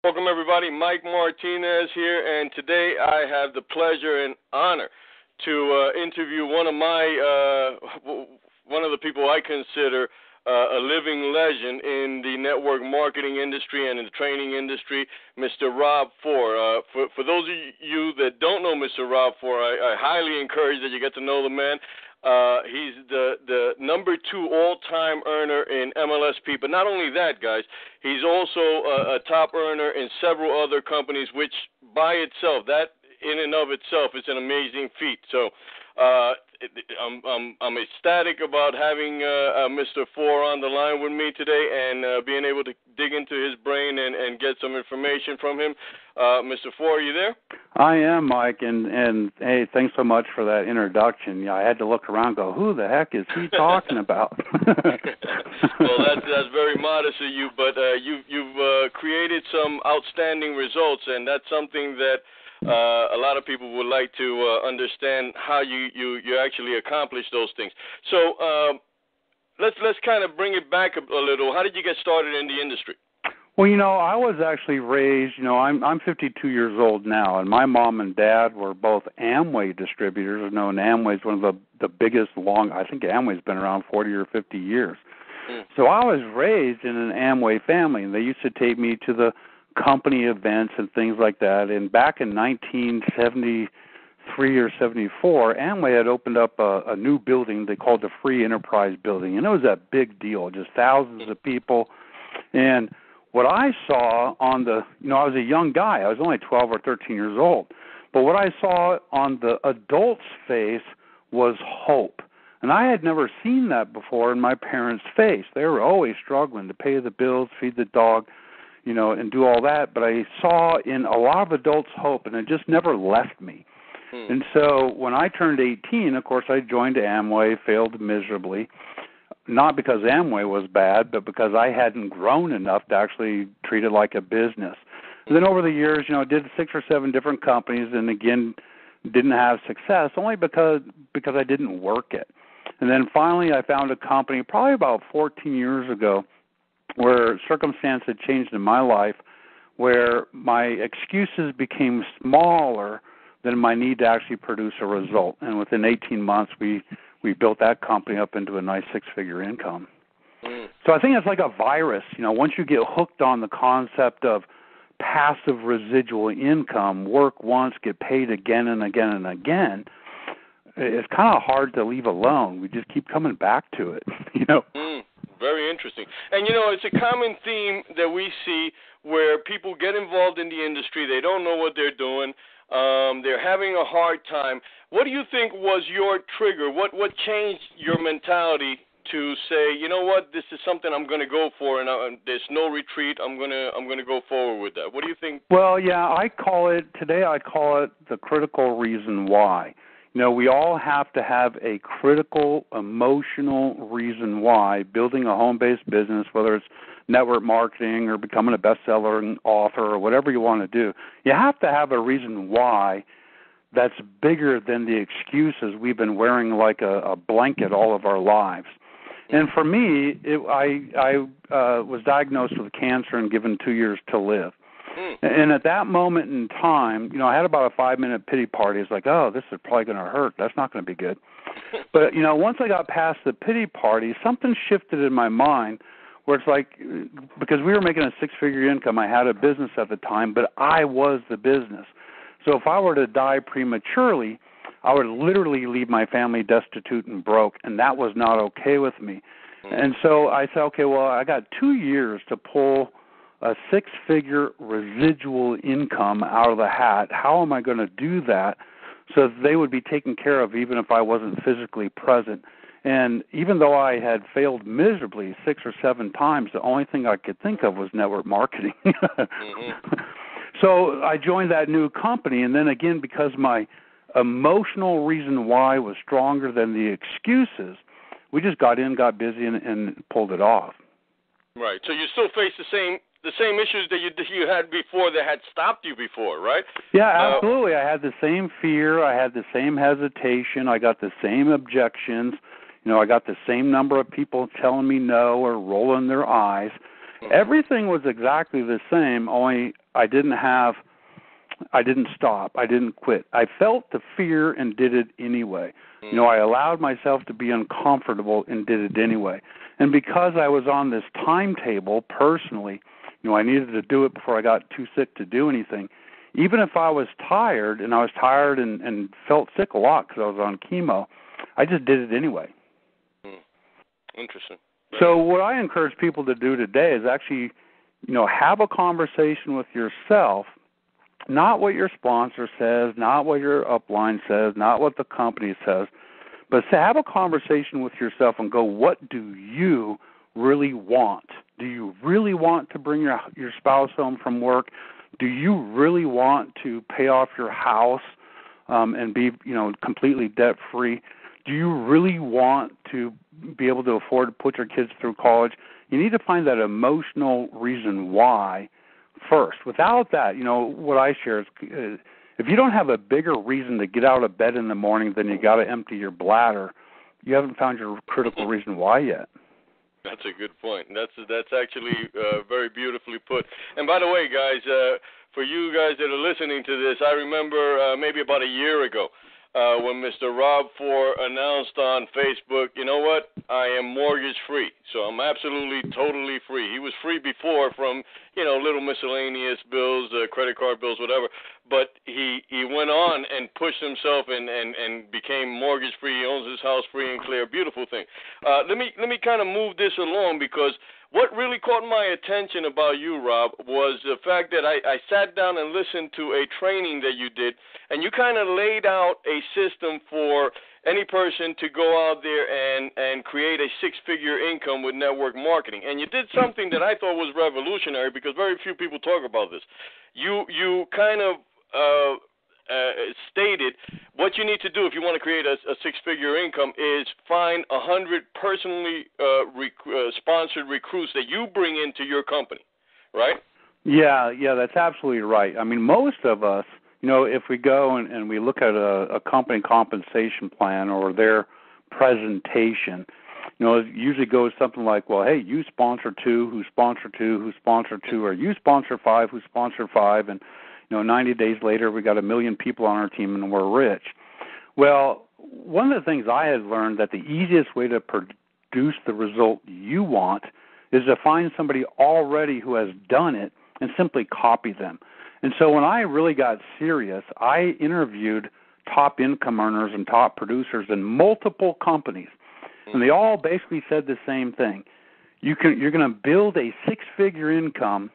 Welcome, everybody. Mike Martinez here, and today I have the pleasure and honor to interview one of the people I consider a living legend in the network marketing industry and in the training industry, Mr. Rob Fore. For those of you that don't know Mr. Rob Fore, I highly encourage that you get to know the man. He's the number 2 all-time earner in MLSP, but not only that, guys, he's also a top earner in several other companies, which by itself, that in and of itself is an amazing feat. So I'm ecstatic about having Mr. Fore on the line with me today and being able to dig into his brain and get some information from him. Mr. Fore, are you there? I am, Mike, and hey, thanks so much for that introduction. I had to look around and go, who the heck is he talking about? Well, that's very modest of you, but you've created some outstanding results, and that's something that a lot of people would like to understand how you actually accomplish those things. So let's kind of bring it back a little. How did you get started in the industry? Well, I was actually raised, I'm 52 years old now, and my mom and dad were both Amway distributors. Amway is one of the biggest I think Amway's been around 40 or 50 years. So I was raised in an Amway family, and they used to take me to the company events and things like that. And back in 1973 or 74, Amway had opened up a new building they called the Fore Enterprise building, and it was a big deal, just thousands of people. And what I saw on I was a young guy. I was only 12 or 13 years old. But what I saw on the adult's face was hope. And I had never seen that before in my parents' face. They were always struggling to pay the bills, feed the dog, and do all that. But I saw in a lot of adults hope, and it just never left me. And so when I turned 18, of course, I joined Amway, failed miserably. Not because Amway was bad, but because I hadn't grown enough to actually treat it like a business. And then over the years, did 6 or 7 different companies, and again, didn't have success only because I didn't work it. And then finally, I found a company probably about 14 years ago where circumstance had changed in my life, where my excuses became smaller than my need to actually produce a result. And within 18 months, we built that company up into a nice 6-figure income. So I think it's like a virus. Once you get hooked on the concept of passive residual income, work once, get paid again and again and again, it's kind of hard to leave alone. We just keep coming back to it, Very interesting. And, it's a common theme that we see where people get involved in the industry. They don't know what they're doing. They're having a hard time. What do you think was your trigger? What changed your mentality to say, you know what, this is something I'm going to go for, and there's no retreat. I'm going to go forward with that. What do you think? Well, yeah, I call it the critical reason why. We all have to have a critical, emotional reason why building a home-based business, whether it's network marketing or becoming a bestseller author or whatever you want to do. You have to have a reason why that's bigger than the excuses we've been wearing like a blanket all of our lives. And for me, I was diagnosed with cancer and given 2 years to live. And at that moment in time, I had about a 5-minute pity party. It's like, oh, this is probably going to hurt. That's not going to be good. But, once I got past the pity party, something shifted in my mind where it's like, because we were making a 6-figure income, I had a business at the time, but I was the business. So if I were to die prematurely, I would literally leave my family destitute and broke, and that was not okay with me. And so I said, okay, well, I got 2 years to pull a 6-figure residual income out of the hat. How am I going to do that so that they would be taken care of even if I wasn't physically present? And even though I had failed miserably 6 or 7 times, the only thing I could think of was network marketing. So I joined that new company, and then again, because my emotional reason why was stronger than the excuses, we just got in, got busy, and pulled it off. Right. So you still face the same issues that you had before that had stopped you before, right? Yeah, absolutely. I had the same fear. I had the same hesitation. I got the same objections. I got the same number of people telling me no or rolling their eyes. Everything was exactly the same, only I didn't stop. I didn't quit. I felt the fear and did it anyway. You know, I allowed myself to be uncomfortable and did it anyway. And because I was on this timetable personally, you know, I needed to do it before I got too sick to do anything. Even if I was tired, and I was tired and felt sick a lot because I was on chemo, I just did it anyway. Interesting. So what I encourage people to do today is actually, you know, have a conversation with yourself, not what your sponsor says, not what your upline says, not what the company says, but have a conversation with yourself and go, what do you really want? Do you really want to bring your spouse home from work? Do you really want to pay off your house and be, you know, completely debt-free? Do you really want to be able to afford to put your kids through college? You need to find that emotional reason why first. Without that, you know, what I share is if you don't have a bigger reason to get out of bed in the morning than you got to empty your bladder, you haven't found your critical reason why yet. That's a good point. That's actually very beautifully put. And by the way, guys, for you guys that are listening to this, I remember maybe about a year ago when Mr. Rob Fore announced on Facebook, you know what, I am mortgage free. So I'm absolutely, totally free. He was free before from, you know, little miscellaneous bills, credit card bills, whatever. But he went on and pushed himself and became mortgage free. He owns his house free and clear. Beautiful thing. Let me kind of move this along, because what really caught my attention about you, Rob, was the fact that I sat down and listened to a training that you did, and you kind of laid out a system for any person to go out there and create a six-figure income with network marketing. And you did something that I thought was revolutionary, because very few people talk about this. You kind of stated what you need to do if you want to create a six-figure income is find 100 personally sponsored recruits that you bring into your company, right? Yeah, that's absolutely right. I mean, most of us, you know, if we go and we look at a company compensation plan or their presentation, you know, it usually goes something like, well, hey, you sponsor two, who sponsor two, who sponsor two, or you sponsor five, who sponsor five, and, you know, 90 days later we got 1 million people on our team and we're rich. Well, one of the things I had learned that the easiest way to produce the result you want is to find somebody already who has done it and simply copy them. And so when I really got serious, I interviewed top income earners and top producers in multiple companies, and they all basically said the same thing. You're going to build a six-figure income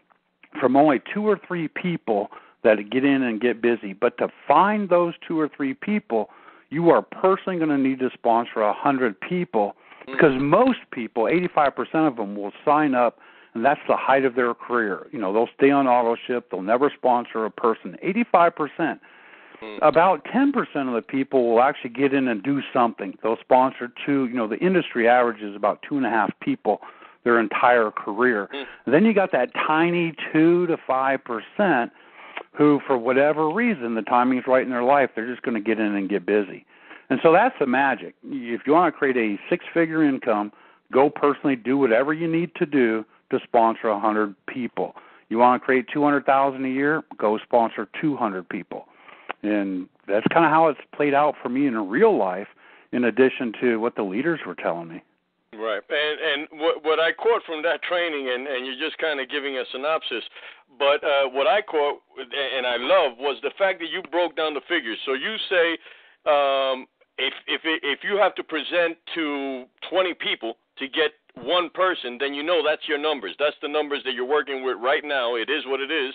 from only 2 or 3 people that get in and get busy. But to find those 2 or 3 people, you are personally going to need to sponsor 100 people, because most people, 85% of them, will sign up, and that's the height of their career. You know, they'll stay on auto ship. They'll never sponsor a person. 85%. About 10% of the people will actually get in and do something. They'll sponsor 2. You know, the industry average is about 2.5 people their entire career. And then you got that tiny 2 to 5% who, for whatever reason, the timing's right in their life, they're just going to get in and get busy. And so that's the magic. If you want to create a six-figure income, go personally do whatever you need to do to sponsor 100 people. You want to create $200,000 a year, go sponsor 200 people. And that's kind of how it's played out for me in real life, in addition to what the leaders were telling me. Right. And what I caught from that training, and you're just kind of giving a synopsis, but what I caught and I love was the fact that you broke down the figures. So you say if you have to present to 20 people to get one person, then you know that's your numbers. That's the numbers that you're working with right now. It is what it is.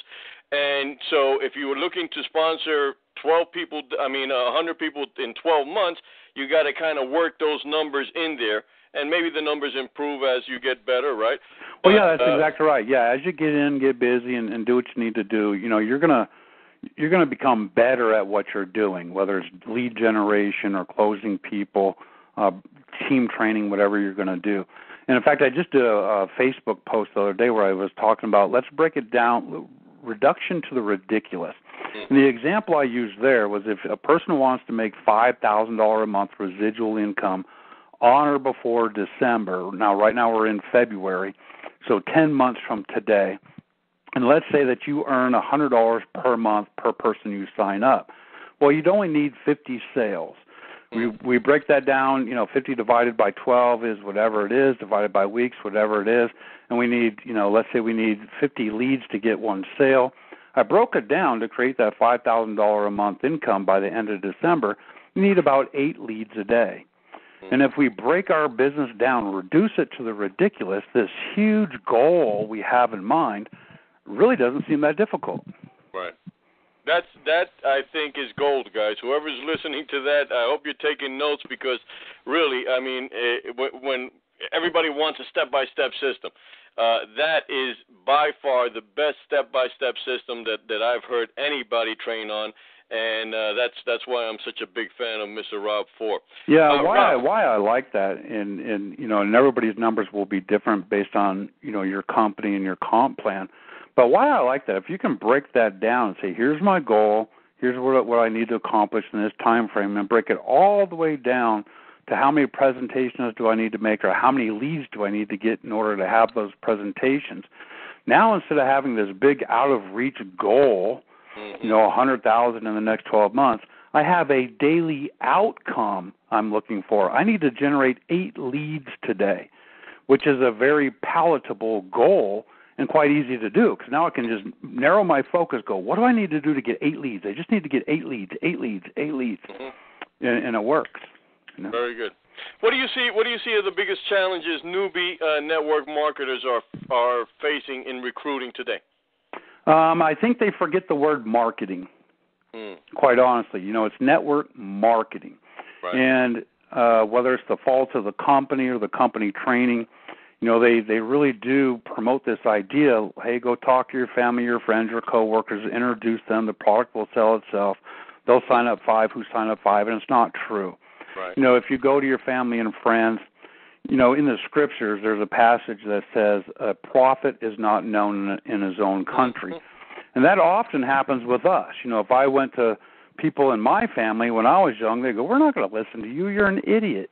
And so if you were looking to sponsor 100 people in 12 months, you got to kind of work those numbers in there. And maybe the numbers improve as you get better, right? Well, yeah, that's exactly right. Yeah, as you get in, get busy, and do what you need to do, you know, you're gonna become better at what you're doing, whether it's lead generation or closing people, team training, whatever you're going to do. And in fact, I just did a Facebook post the other day where I was talking about, let's break it down, reduction to the ridiculous. And the example I used there was if a person wants to make $5,000 a month residual income on or before December. Now, right now we're in February, so 10 months from today. And let's say that you earn $100 per month per person you sign up. Well, you'd only need 50 sales. We break that down, 50 divided by 12 is whatever it is, divided by weeks, whatever it is, and we need, let's say we need 50 leads to get one sale. I broke it down to create that $5,000 a month income by the end of December. You need about 8 leads a day. And if we break our business down, reduce it to the ridiculous, this huge goal we have in mind really doesn't seem that difficult. Right. That I think is gold, guys. Whoever's listening to that, I hope you're taking notes because really, I mean, when everybody wants a step-by-step system, that is by far the best step-by-step system that I've heard anybody train on. And that's why I'm such a big fan of Mr. Rob Fore. Yeah, why I like that, and everybody's numbers will be different based on your company and your comp plan. But why I like that, if you can break that down and say, here's my goal, here's what I need to accomplish in this time frame, and break it all the way down to how many presentations do I need to make or how many leads do I need to get in order to have those presentations. Now instead of having this big out-of-reach goal, 100,000 in the next 12 months, I have a daily outcome I'm looking for. I need to generate 8 leads today, which is a very palatable goal and quite easy to do because now I can just narrow my focus, go, what do I need to do to get 8 leads? I just need to get 8 leads, 8 leads, 8 leads, and it works. Very good. What do you see are the biggest challenges newbie network marketers are facing in recruiting today? I think they forget the word marketing, quite honestly. It's network marketing. Right. And whether it's the fault of the company or the company training, they really do promote this idea, hey, go talk to your family, your friends, your coworkers, introduce them, the product will sell itself. They'll sign up 5 who sign up 5, and it's not true. Right. If you go to your family and friends, in the scriptures, there's a passage that says, a prophet is not known in his own country. And that often happens with us. If I went to people in my family when I was young, they go, we're not going to listen to you. You're an idiot.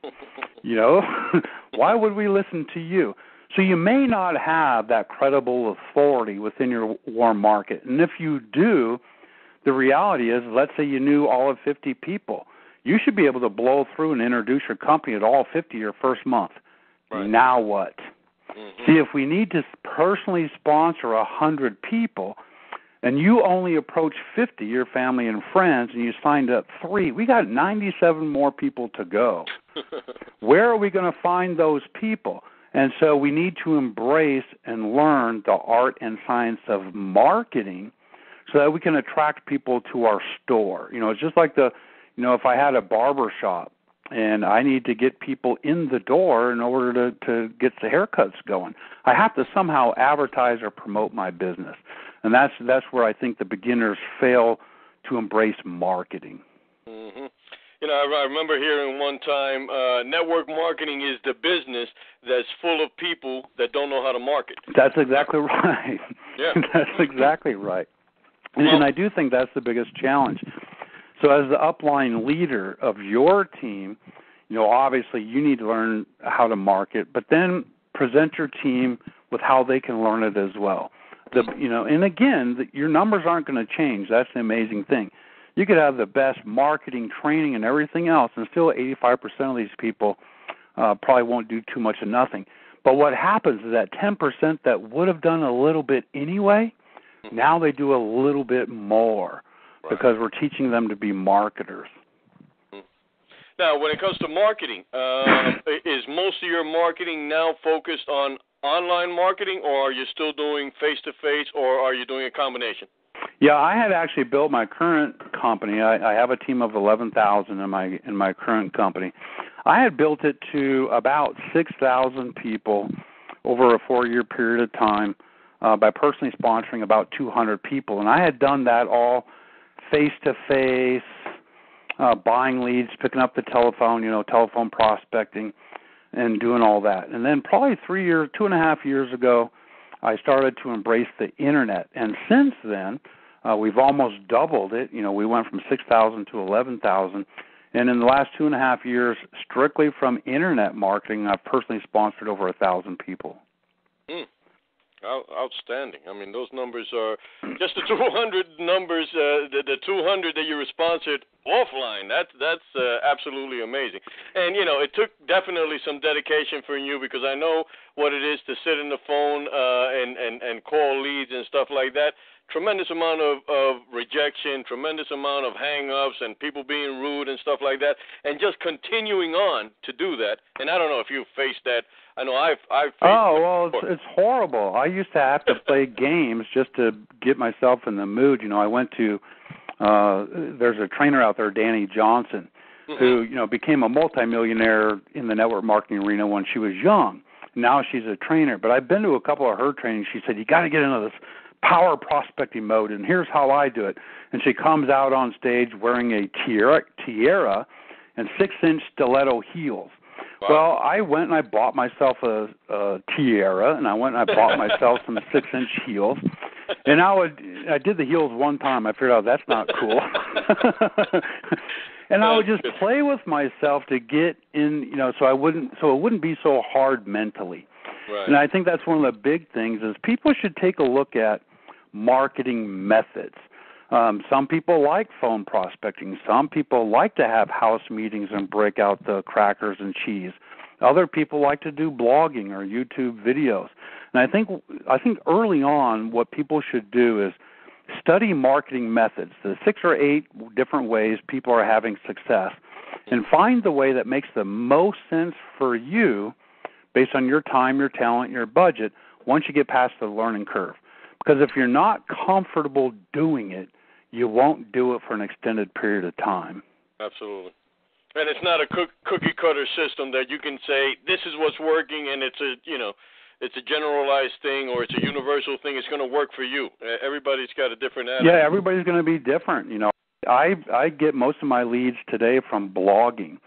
Why would we listen to you? So you may not have that credible authority within your warm market. And if you do, the reality is, let's say you knew all of 50 people. You should be able to blow through and introduce your company to all 50 your first month. Right. Now what? See, if we need to personally sponsor 100 people and you only approach 50, your family and friends, and you signed up 3, we got 97 more people to go. Where are we going to find those people? And so we need to embrace and learn the art and science of marketing so that we can attract people to our store. It's just like if I had a barber shop and I need to get people in the door in order to get the haircuts going, I have to somehow advertise or promote my business. And that's where I think the beginners fail to embrace marketing. Mm-hmm. I remember hearing one time, network marketing is the business that's full of people that don't know how to market. That's exactly right. Yeah. That's exactly right. And I do think that's the biggest challenge. So as the upline leader of your team, obviously you need to learn how to market, but then present your team with how they can learn it as well. And again, your numbers aren't going to change. That's the amazing thing. You could have the best marketing, training, and everything else, and still 85% of these people probably won't do too much of nothing. But what happens is that 10% that would have done a little bit anyway, now they do a little bit more. Right. Because we're teaching them to be marketers. Now, when it comes to marketing, is most of your marketing now focused on online marketing, or are you still doing face-to-face, or are you doing a combination? Yeah, I had actually built my current company. I have a team of 11,000 in my current company. I had built it to about 6,000 people over a 4-year period of time by personally sponsoring about 200 people, and I had done that all face-to-face, buying leads, picking up the telephone, telephone prospecting, and doing all that. And then probably 2.5 years ago, I started to embrace the Internet. And since then, we've almost doubled it. We went from 6,000 to 11,000. And in the last 2.5 years, strictly from Internet marketing, I've personally sponsored over 1,000 people. Outstanding. I mean, those numbers are just the 200 numbers, the 200 that you sponsored offline. That's absolutely amazing. And, you know, it took definitely some dedication from you, because I know what it is to sit in the phone and call leads and stuff like that. Tremendous amount of rejection, tremendous amount of hang-ups and people being rude and stuff like that, and just continuing on to do that. And I don't know if you've faced that. I know I've faced it's horrible. I used to have to play games just to get myself in the mood. You know, I went to there's a trainer out there, Danny Johnson, who, you know, became a multimillionaire in the network marketing arena when she was young. Now she's a trainer. But I've been to a couple of her trainings. She said, you got to get into this power prospecting mode, and here's how I do it. And she comes out on stage wearing a tiara and 6-inch stiletto heels. Wow. Well, I went and I bought myself a tiara, and I went and I bought myself some 6-inch heels. And I did the heels one time. I figured out that's not cool. And I would just play with myself to get in, you know, so it wouldn't be so hard mentally. Right. And I think that's one of the big things is people should take a look at marketing methods. Some people like phone prospecting. Some people like to have house meetings and break out the crackers and cheese. Other people like to do blogging or YouTube videos. And I think early on what people should do is study marketing methods, the 6 or 8 different ways people are having success, and find the way that makes the most sense for you based on your time, your talent, your budget, once you get past the learning curve. Because if you're not comfortable doing it, you won't do it for an extended period of time. Absolutely. And it's not a cookie-cutter system that you can say, this is what's working, and it's a generalized thing or it's a universal thing. It's going to work for you. Everybody's got a different attitude. Yeah, everybody's going to be different. You know, I get most of my leads today from blogging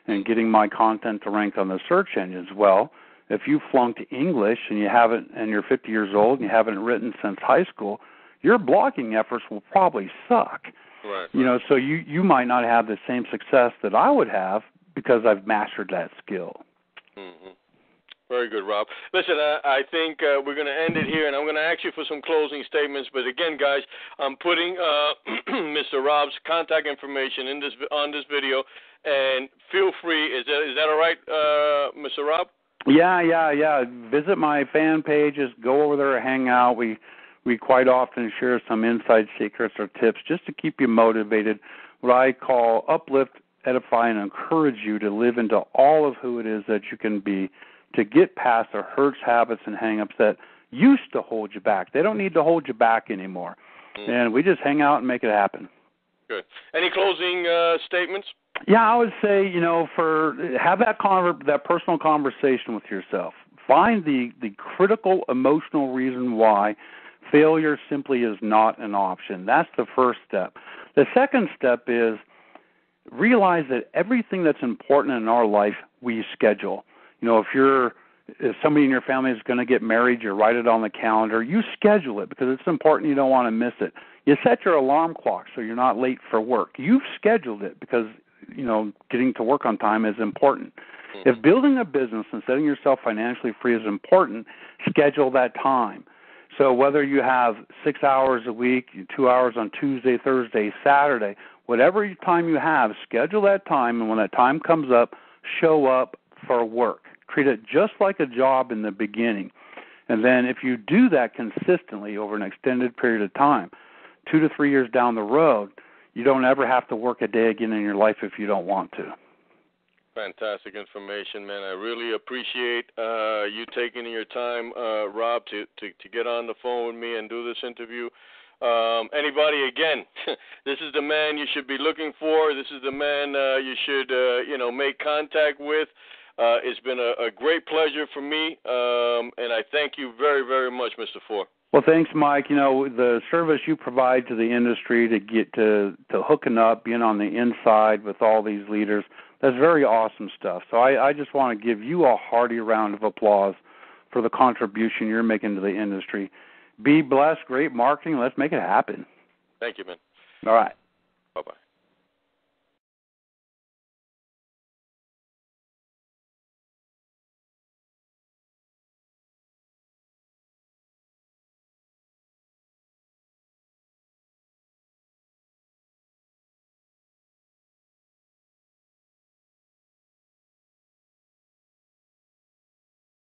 and getting my content to rank on the search engines. Well, if you flunked English and you haven't, and you're 50 years old and you haven't written since high school, your blogging efforts will probably suck. Right. You know, so you might not have the same success that I would have because I've mastered that skill. Mm-hmm. Very good, Rob. Listen, I think we're going to end it here, and I'm going to ask you for some closing statements. But again, guys, I'm putting Mr. Rob's contact information on this video, and feel free. Is that all right, Mr. Rob? Yeah. Visit my fan pages. Go over there and hang out. We quite often share some inside secrets or tips just to keep you motivated, what I call uplift, edify, and encourage you to live into all of who it is that you can be, to get past the hurts, habits, and hang-ups that used to hold you back. They don't need to hold you back anymore. And we just hang out and make it happen. Good. Any closing statements? Yeah, I would say, you know, have that personal conversation with yourself. Find the critical emotional reason why failure simply is not an option. That's the first step. The second step is realize that everything that's important in our life we schedule. You know, if somebody in your family is going to get married, you write it on the calendar. You schedule it because it's important. You don't want to miss it. You set your alarm clock so you're not late for work. You've scheduled it because, you know, getting to work on time is important. If building a business and setting yourself financially free is important, schedule that time. So whether you have 6 hours a week, 2 hours on Tuesday, Thursday, Saturday, whatever time you have, schedule that time, and when that time comes up, show up for work. Treat it just like a job in the beginning. And then if you do that consistently over an extended period of time, 2 to 3 years down the road, you don't ever have to work a day again in your life if you don't want to. Fantastic information, man. I really appreciate you taking your time, Rob, to get on the phone with me and do this interview. Anybody, again, this is the man you should be looking for. This is the man you should, make contact with. It's been a great pleasure for me, and I thank you very, very much, Mr. Fore. Well, thanks, Mike. You know, the service you provide to the industry to get to hooking up, being on the inside with all these leaders, that's very awesome stuff. So I just want to give you a hearty round of applause for the contribution you're making to the industry. Be blessed, great marketing. Let's make it happen. Thank you, man. All right. Bye-bye.